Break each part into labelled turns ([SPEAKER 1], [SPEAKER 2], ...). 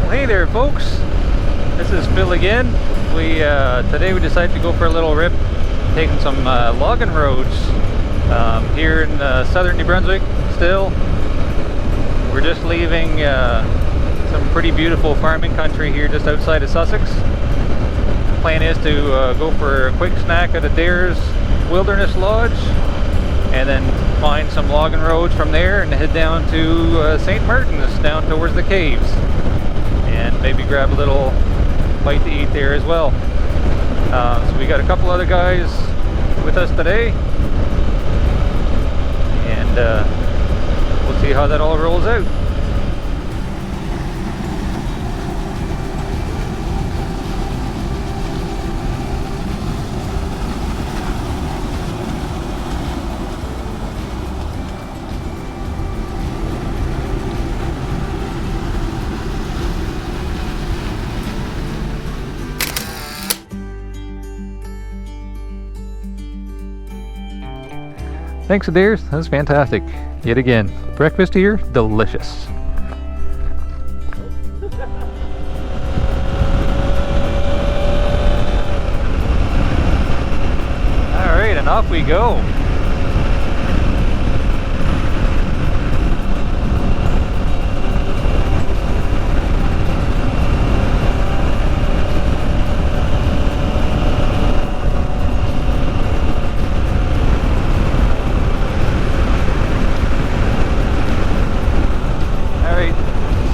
[SPEAKER 1] Hey there folks, this is Phil again. Today we decided to go for a little rip, taking some logging roads here in southern New Brunswick. Still, we're just leaving some pretty beautiful farming country here just outside of Sussex. The plan is to go for a quick snack at Adair's Wilderness Lodge and then find some logging roads from there and head down to St.Martins, down towards the caves, and maybe grab a little bite to eat there as well. So we got a couple other guys with us today, and we'll see how that all rolls out. Thanks, Adair. That's fantastic. Yet again, breakfast here, delicious. All right, and off we go.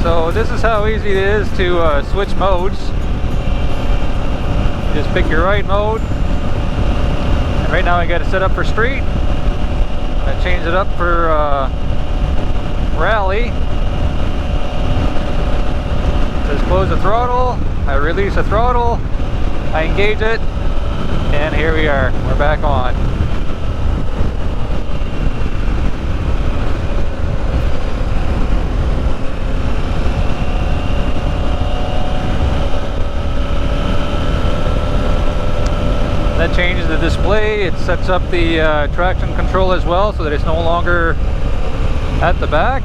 [SPEAKER 1] So this is how easy it is to switch modes. You just pick your right mode. And right now I got it set up for street. I change it up for rally. It says close the throttle. I release the throttle. I engage it. And here we are. We're back on. That changes the display. It sets up the traction control as well, so that it's no longer at the back.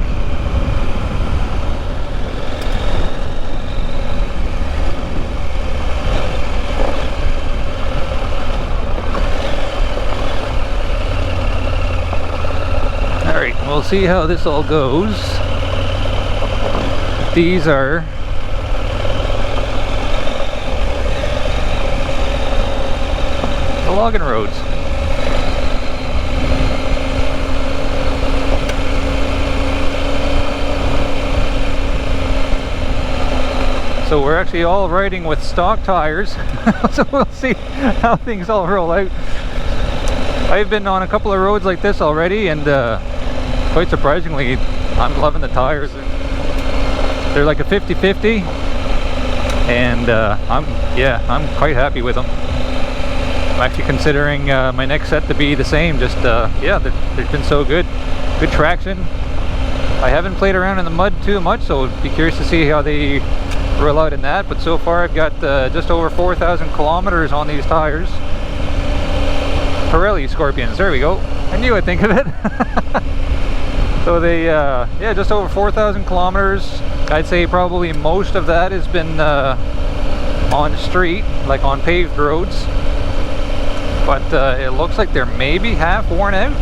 [SPEAKER 1] Alright, we'll see how this all goes. These are logging roads. So we're actually all riding with stock tires, so we'll see how things all roll out. I've been on a couple of roads like this already, and quite surprisingly, I'm loving the tires. They're like a 50-50, and I'm quite happy with them. I'm actually considering my next set to be the same. Just they've been so good traction. I haven't played around in the mud too much, so I'd be curious to see how they roll out in that. But so far I've got just over 4,000 kilometers on these tires. Pirelli Scorpions, there we go. I knew I'd think of it. So they just over 4,000 kilometers. I'd say probably most of that has been on street, like on paved roads. But it looks like they're maybe half worn out.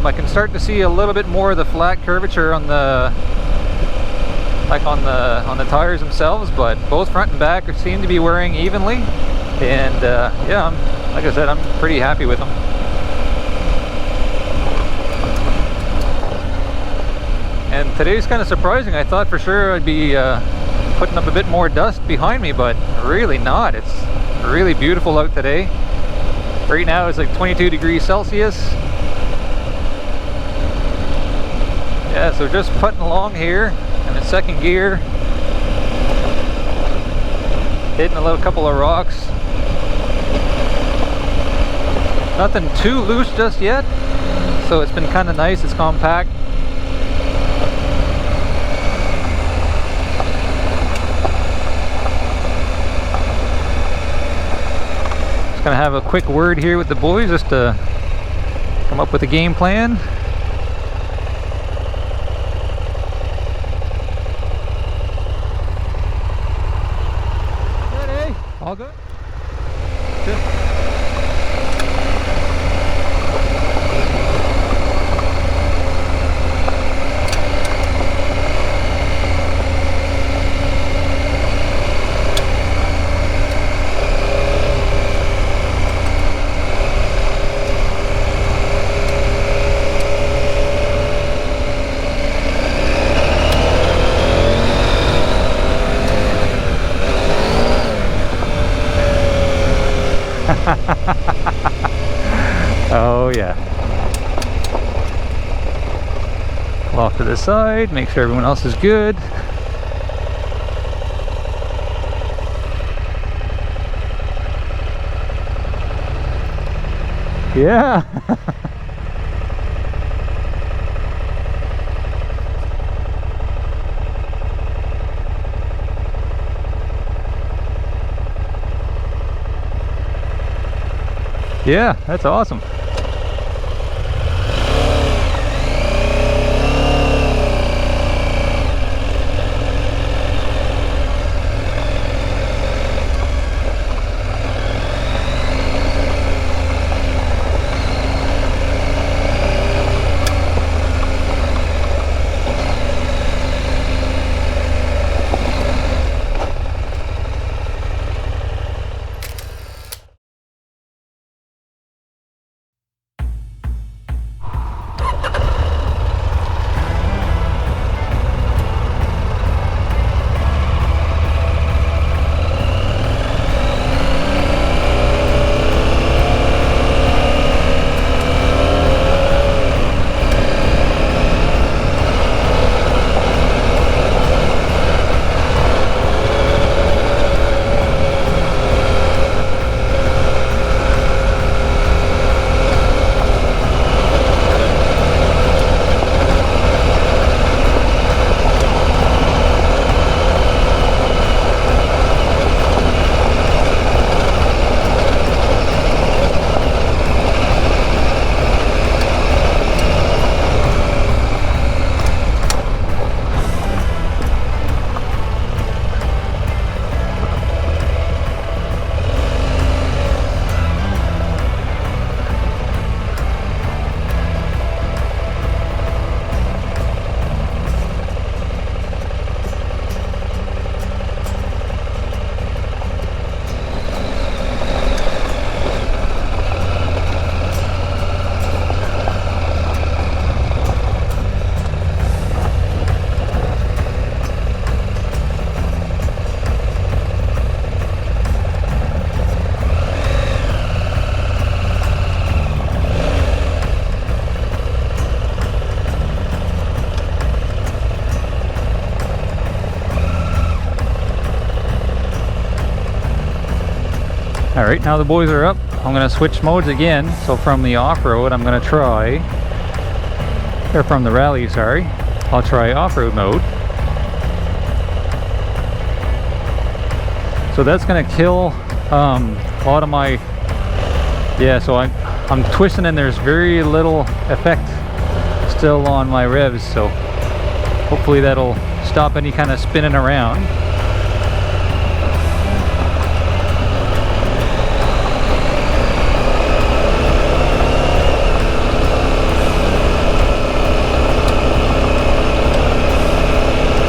[SPEAKER 1] I can start to see a little bit more of the flat curvature on the tires themselves, but both front and back seem to be wearing evenly. And like I said, I'm pretty happy with them. And today's kind of surprising. I thought for sure I'd be putting up a bit more dust behind me, but really not. It's really beautiful out today. Right now it's like 22 degrees Celsius. Yeah, so just putting along here. I'm in second gear. Hitting a little couple of rocks. Nothing too loose just yet. So it's been kind of nice, it's compact. Gonna have a quick word here with the boys just to come up with a game plan. Oh yeah. Off to the side, make sure everyone else is good. Yeah. Yeah, that's awesome. All right, now the boys are up. I'm gonna switch modes again. So from the off-road, I'm gonna try, or from the rally, sorry, I'll try off-road mode. So that's gonna kill a lot of my, yeah, so I'm twisting and there's very little effect still on my revs. So hopefully that'll stop any kind of spinning around.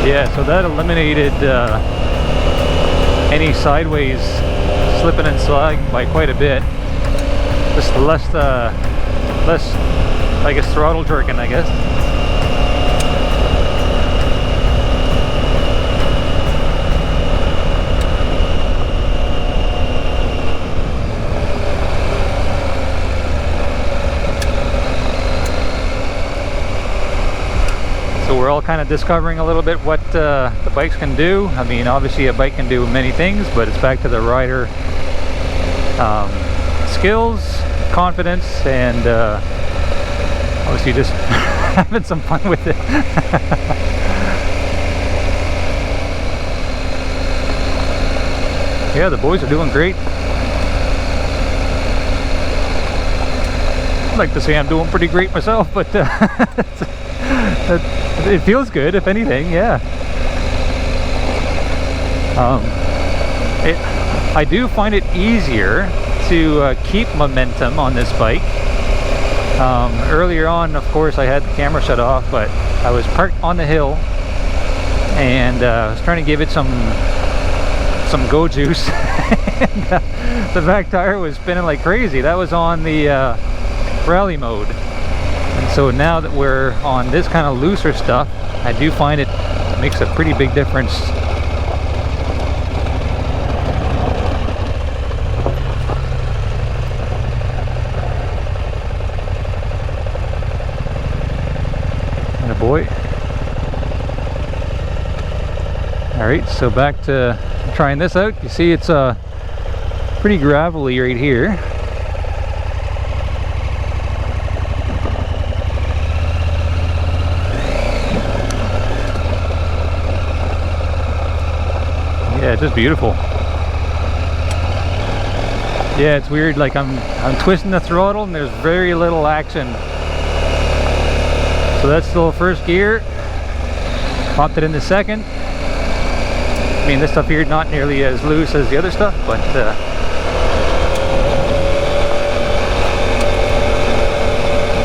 [SPEAKER 1] Yeah, so that eliminated any sideways slipping and sliding by quite a bit. Just less, I guess, throttle jerking, I guess. We're all kind of discovering a little bit what the bikes can do. I mean, obviously a bike can do many things, but it's back to the rider skills, confidence, and obviously just having some fun with it. Yeah, the boys are doing great. I'd like to say I'm doing pretty great myself, but it feels good, if anything, yeah. I do find it easier to keep momentum on this bike. Earlier on, of course, I had the camera shut off, but I was parked on the hill and I was trying to give it some go juice. And, the back tire was spinning like crazy. That was on the rally mode. And so now that we're on this kind of looser stuff, I do find it makes a pretty big difference. boy. Alright, so back to trying this out. You see it's pretty gravelly right here. Yeah, just beautiful. Yeah, it's weird, like I'm twisting the throttle and there's very little action. So that's still first gear. Popped it into second. I mean, this stuff here not nearly as loose as the other stuff, but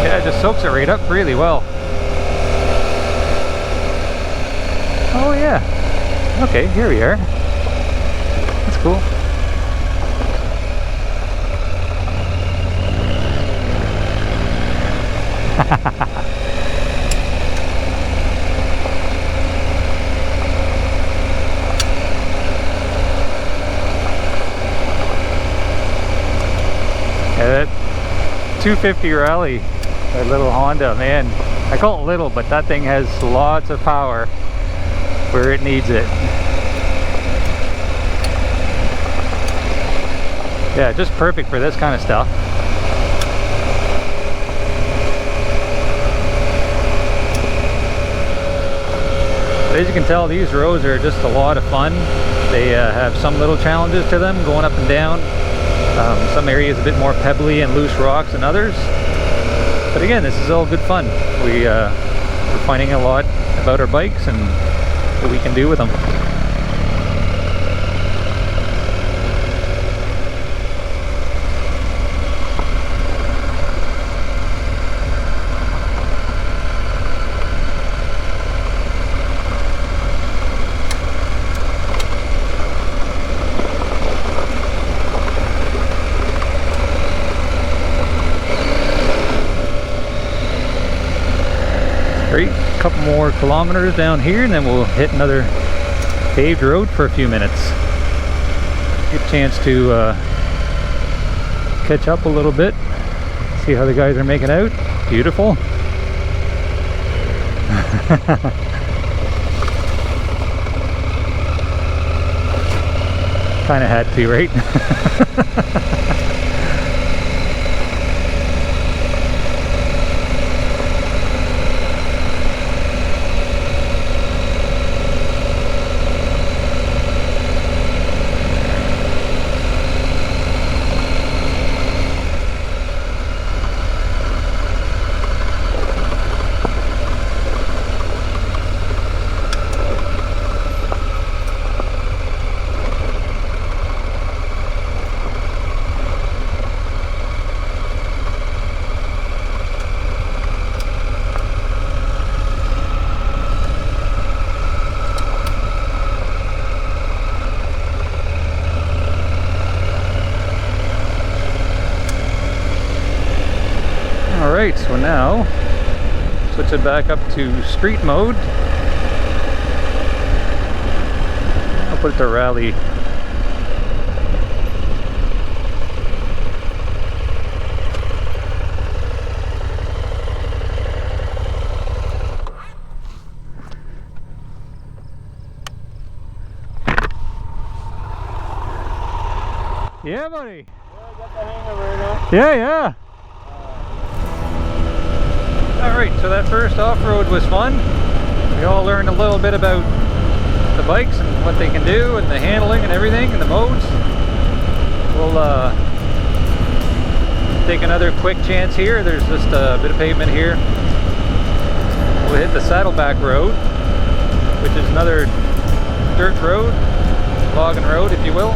[SPEAKER 1] yeah, it just soaks it right up really well. Oh yeah. Okay, here we are. That's cool. Yeah, that 250 Rally, that little Honda, man, I call it little, but that thing has lots of power where it needs it. Yeah, just perfect for this kind of stuff. But as you can tell, these roads are just a lot of fun. They have some little challenges to them, going up and down. Some areas a bit more pebbly and loose rocks than others. But again, this is all good fun. We're finding a lot about our bikes and what we can do with them. A couple more kilometers down here and then we'll hit another paved road for a few minutes. Good chance to catch up a little bit, see how the guys are making out. Beautiful. Kind of had to, right? Alright, so now switch it back up to street mode. I'll put it to rally. Yeah, buddy.
[SPEAKER 2] Yeah, I got the hang of it now.
[SPEAKER 1] Yeah. Alright, so that first off-road was fun. We all learned a little bit about the bikes and what they can do and the handling and everything and the modes. We'll take another quick chance here. There's just a bit of pavement here. We'll hit the Saddleback Road, which is another dirt road, logging road if you will.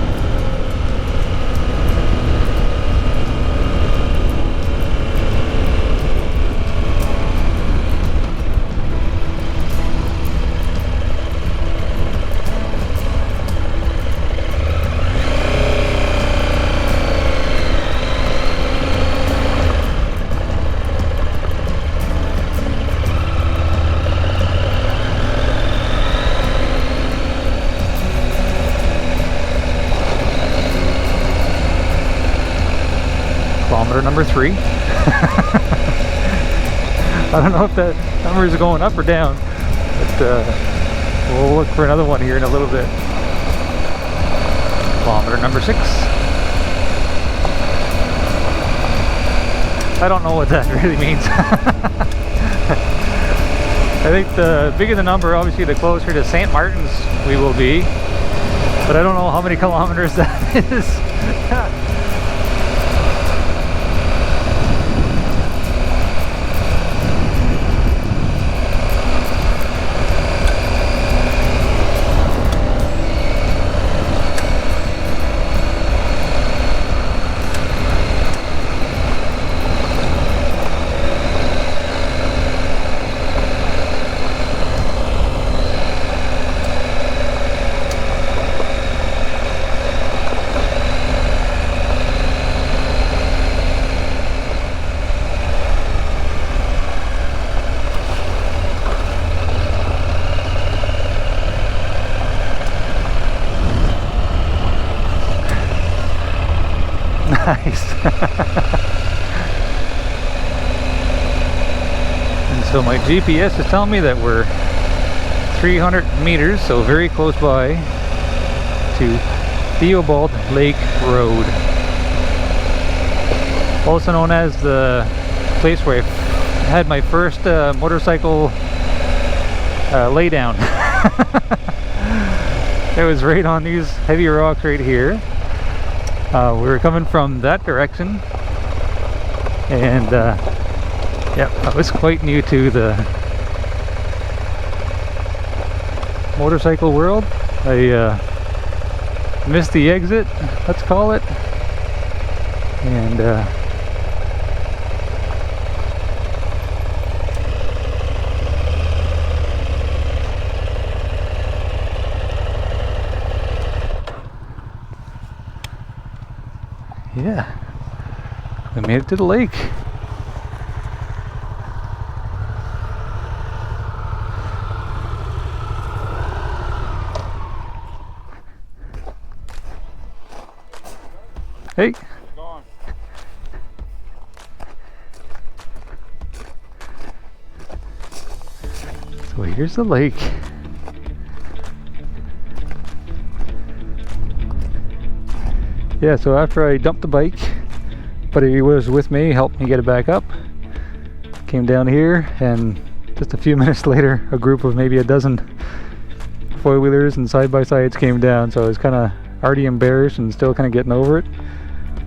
[SPEAKER 1] Kilometer number 3. I don't know if that number is going up or down, but we'll look for another one here in a little bit. Kilometer number 6. I don't know what that really means. I think the bigger the number, obviously the closer to St. Martins we will be, but I don't know how many kilometers that is. Nice. And so my GPS is telling me that we're 300 meters, so very close by to Theobald Lake Road, also known as the place where I had my first motorcycle laydown. It was right on these heavy rocks right here. We were coming from that direction, and yeah, I was quite new to the motorcycle world. I missed the exit, let's call it, and yeah, we made it to the lake. Hey. So here's the lake. Yeah, so after I dumped the bike, buddy was with me, helped me get it back up. Came down here, and just a few minutes later, a group of maybe a dozen four-wheelers and side-by-sides came down, so I was kind of already embarrassed and still kind of getting over it.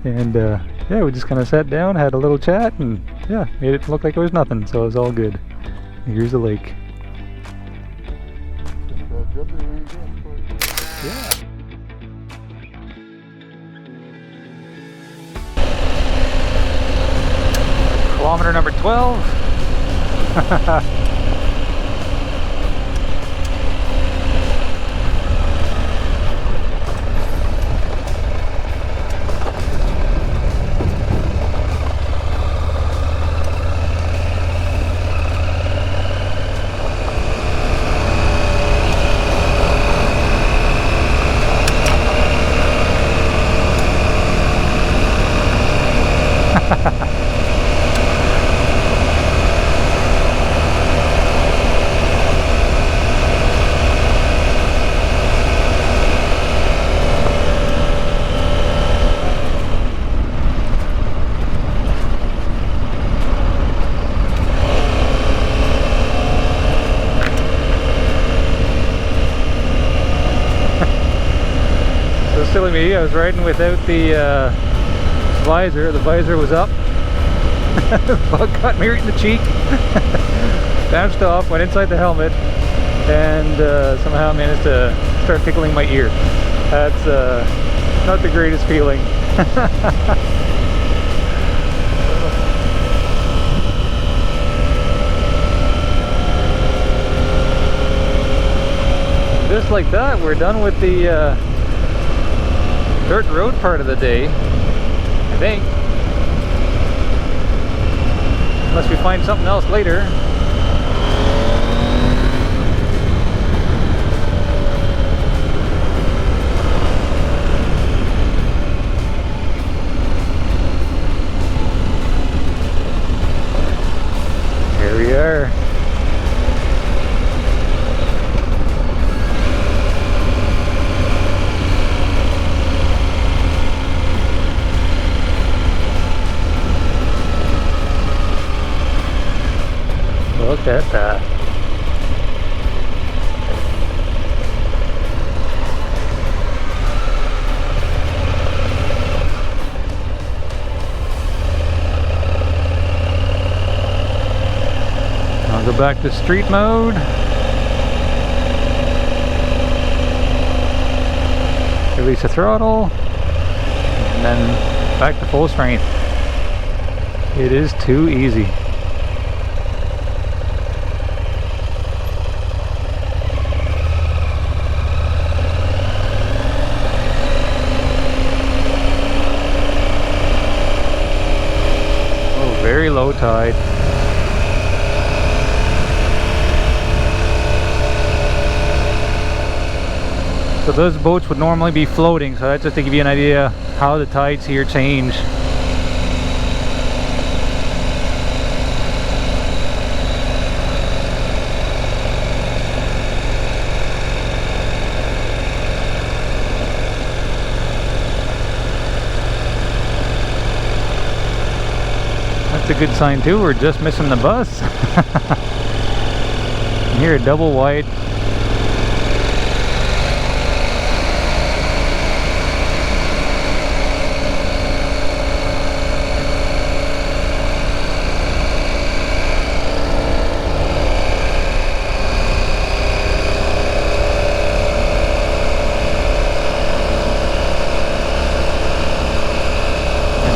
[SPEAKER 1] And yeah, we just kind of sat down, had a little chat, and yeah, made it look like it was nothing, so it was all good. And here's the lake. Yeah. Kilometer number 12. Silly me, I was riding without the visor. The visor was up. Bug got me right in the cheek. Bounced off, went inside the helmet, and somehow managed to start tickling my ear. That's not the greatest feeling. Just like that, we're done with the dirt road part of the day, I think. Unless we find something else later. Here we are. at that. I'll go back to street mode. Release the throttle. And then back to full strength. It is too easy. Oh, very low tide. So those boats would normally be floating, so that's just to give you an idea how the tides here change. That's a good sign too, we're just missing the bus. Here a double wide.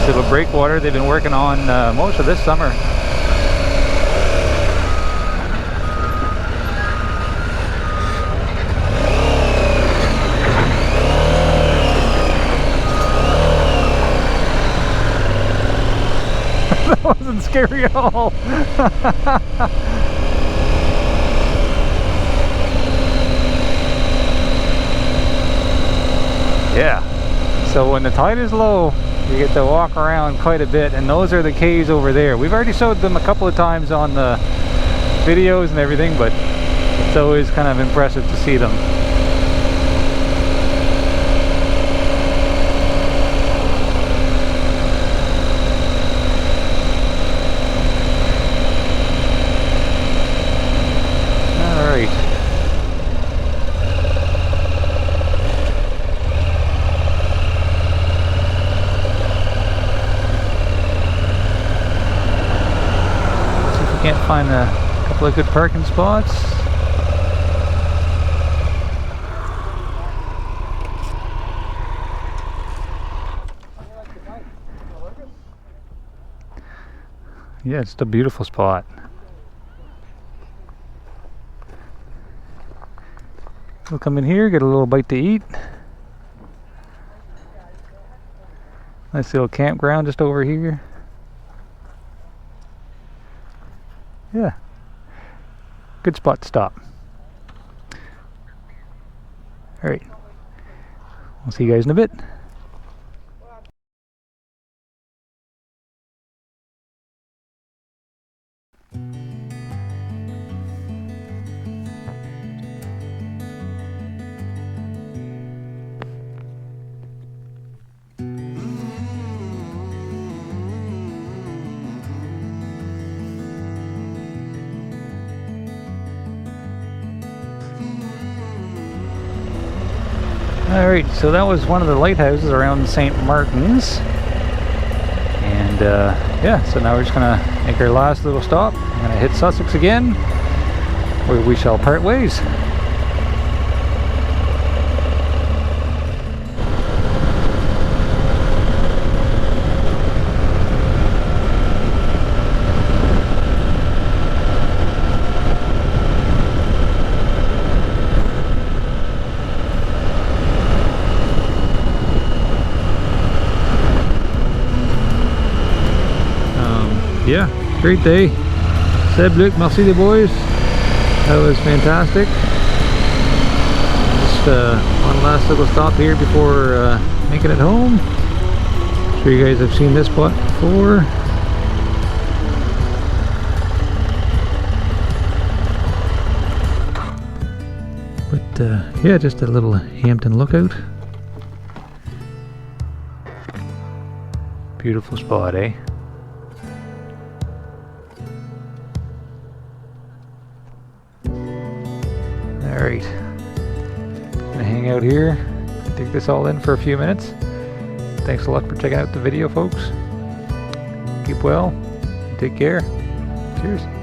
[SPEAKER 1] Little breakwater they've been working on most of this summer. That wasn't scary at all. Yeah, so when the tide is low you get to walk around quite a bit, and those are the caves over there. We've already showed them a couple of times on the videos and everything, but it's always kind of impressive to see them. Can't find a couple of good parking spots. Yeah, it's a beautiful spot. We'll come in here, get a little bite to eat. Nice little campground just over here. Yeah, good spot to stop. Alright, we'll see you guys in a bit. Alright, so that was one of the lighthouses around St. Martins. And yeah, so now we're just going to make our last little stop. I'm going to hit Sussex again, where we shall part ways. Yeah, great day. Seb, Luke, merci les boys. That was fantastic. Just one last little stop here before making it home. I'm sure you guys have seen this spot before. But yeah, just a little Hampton lookout. Beautiful spot, eh? hang out here, take this all in for a few minutes. Thanks a lot for checking out the video, folks. Keep well, take care. Cheers.